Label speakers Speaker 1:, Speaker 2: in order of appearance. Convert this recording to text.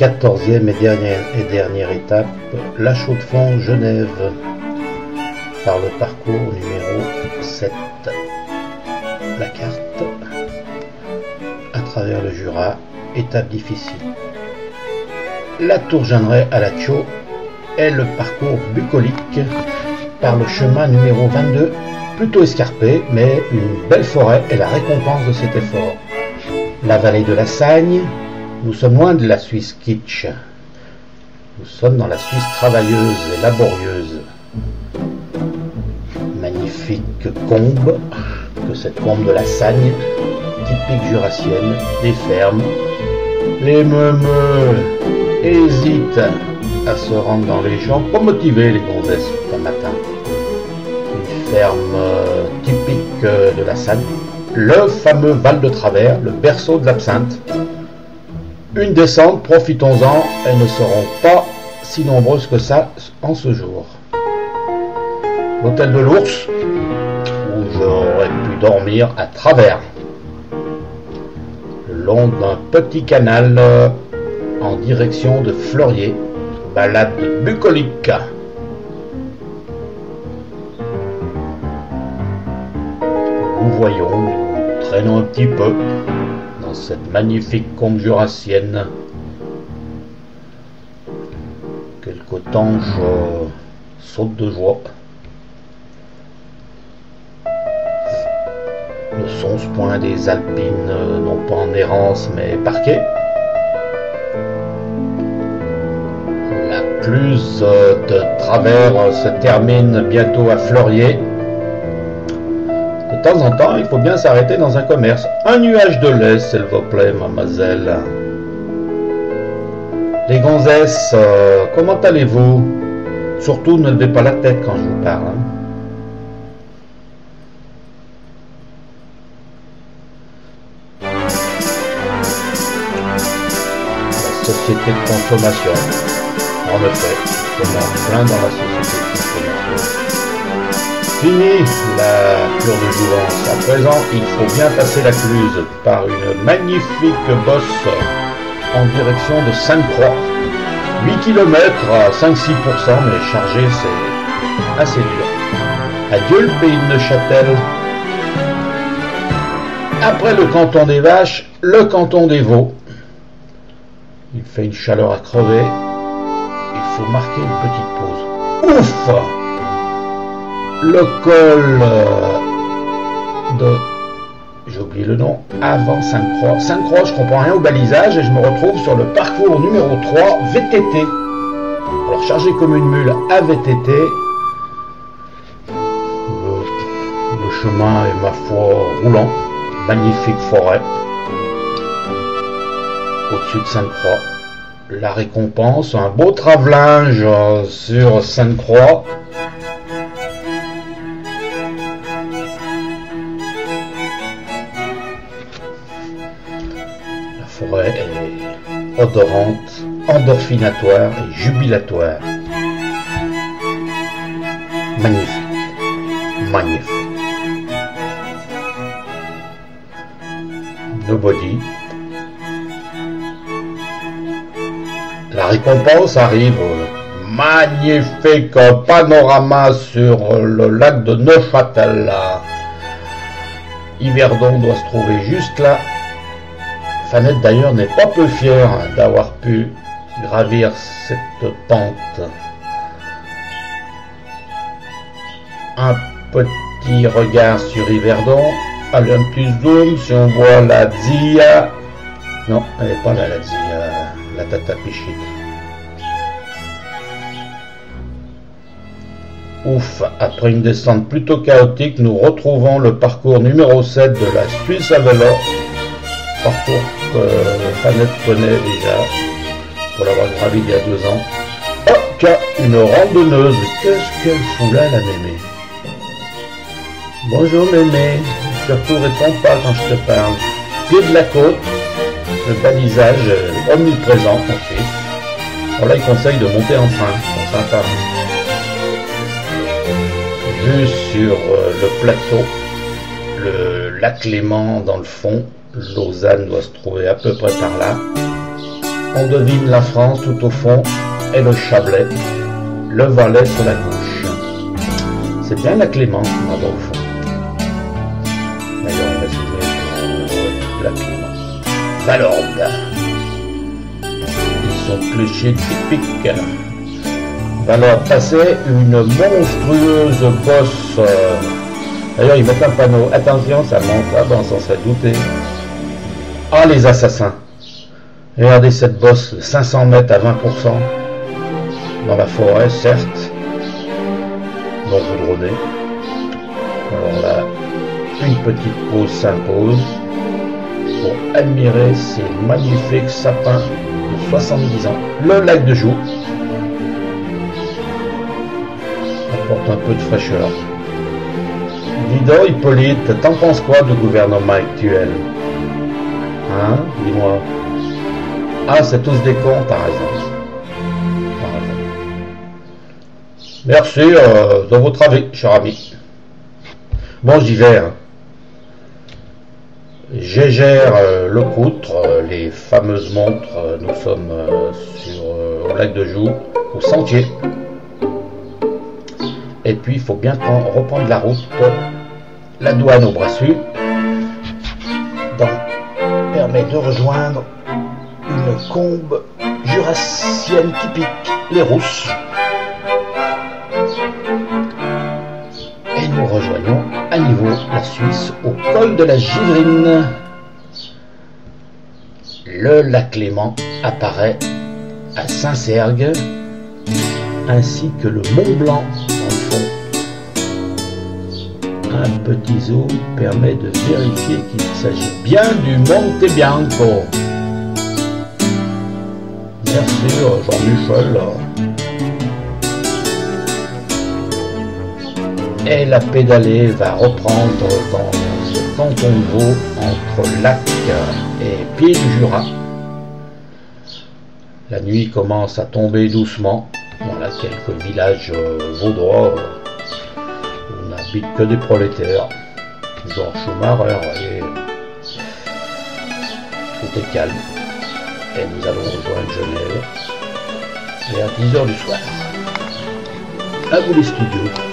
Speaker 1: 14e et dernière étape, la Chaux-de-Fonds Genève, par le parcours numéro 7. La carte, à travers le Jura, étape difficile. La Tour Jeanneret à la Thio est le parcours bucolique par le chemin numéro 22, plutôt escarpé, mais une belle forêt est la récompense de cet effort. La vallée de la Sagne, nous sommes loin de la Suisse kitsch. Nous sommes dans la Suisse travailleuse et laborieuse. Magnifique combe, que cette combe de la Sagne, typique jurassienne, des fermes. Les meumeux hésitent à se rendre dans les champs pour motiver les gonzesses un matin. Une ferme typique de la Sagne, le fameux Val de Travers, le berceau de l'absinthe. Une descente, profitons-en, elles ne seront pas si nombreuses que ça en ce jour. L'hôtel de l'Ours, où j'aurais pu dormir à travers, le long d'un petit canal en direction de Fleurier, balade bucolique. Nous voyons, nous traînons un petit peu dans cette magnifique combe jurassienne. Quelques tanches sautent de joie. Le 11 points des Alpines, non pas en errance mais parquées. La Cluse de travers se termine bientôt à Fleurier. De temps en temps, il faut bien s'arrêter dans un commerce. Un nuage de lait, s'il vous plaît, mademoiselle. Les gonzesses, comment allez-vous? Surtout, ne levez pas la tête quand je vous parle. La société de consommation. En effet, nous sommes en plein dans la société de consommation. Fini la cure de jouvence. À présent, il faut bien passer la Cluse par une magnifique bosse en direction de Sainte-Croix. 8 km à 5-6%, mais chargé, c'est assez dur. Adieu le pays de Neuchâtel. Après le canton des Vaches, le canton des Vaux. Il fait une chaleur à crever. Il faut marquer une petite pause. Ouf! Le col de... j'ai oublié le nom, avant Sainte-Croix. Sainte-Croix, je comprends rien au balisage et je me retrouve sur le parcours numéro 3, VTT. Alors, chargé comme une mule à VTT. Le chemin est, ma foi, roulant. Magnifique forêt. Au-dessus de Sainte-Croix. La récompense, un beau travellinge sur Sainte-Croix. La forêt est odorante, endorphinatoire et jubilatoire. Magnifique, magnifique. Nobody. La récompense arrive. Magnifique panorama sur le lac de Neuchâtel. Yverdon doit se trouver juste là. Fanette d'ailleurs n'est pas peu fière d'avoir pu gravir cette pente. Un petit regard sur Yverdon. Allez, un petit zoom si on voit la Dzia. Non, elle n'est pas là, la Dzia, la Tata Pichit. Ouf, après une descente plutôt chaotique, nous retrouvons le parcours numéro 7 de la Suisse à vélo. Parcours que Fanette connaît déjà, pour l'avoir gravi il y a 2 ans. Oh, tiens, une randonneuse. Qu'est-ce qu'elle fout là, la mémé? Bonjour mémé, surtout réponds pas quand je te parle. Pied de la côte, le balisage omniprésent en Suisse. Alors là, il conseille de monter en train, c'est sympa. Vue sur le plateau, le lac Léman dans le fond. Lausanne doit se trouver à peu près par là. On devine la France tout au fond et le Chablais, le Valais sur la gauche. C'est bien la Clément là-bas au fond. D'ailleurs, on va se la Clément. Valorbe. Ils sont clochers typiques. Valorbe passait une monstrueuse bosse. D'ailleurs, ils mettent un panneau. Attention, ça monte. Ah ben, on s'en serait douté. Ah, les assassins. Regardez cette bosse de 500 mètres à 20%. Dans la forêt, certes. Non goudronnée. Alors là, une petite pause s'impose pour admirer ces magnifiques sapins de 70 ans. Le lac de Joux apporte un peu de fraîcheur. Dis donc, Hippolyte, t'en penses quoi du gouvernement actuel? Hein? Dis-moi. Ah, c'est tous des cons, t'as raison. Merci de votre avis, cher ami. Bon, j'y vais. Hein. J'égère le poutre, les fameuses montres. Nous sommes au lac de Joux, au sentier. Et puis, il faut bien reprendre la route. La douane au Brassus. Donc, permet de rejoindre une combe jurassienne typique, les Rousses. Et nous rejoignons à niveau la Suisse au col de la Givrine. Le lac Léman apparaît à Saint-Sergue, ainsi que le Mont Blanc dans le fond. Un petit zoom permet de vérifier qu'il s'agit bien du Monte Bianco. Merci Jean-Michel. Et la pédalée va reprendre dans ce canton de Vaud entre lac et pied du Jura. La nuit commence à tomber doucement. Voilà quelques villages vaudois où on n'habite que des prolétaires. Genre Schumacher, et tout est calme. Et nous allons rejoindre Genève vers 10h du soir. À vous les studios.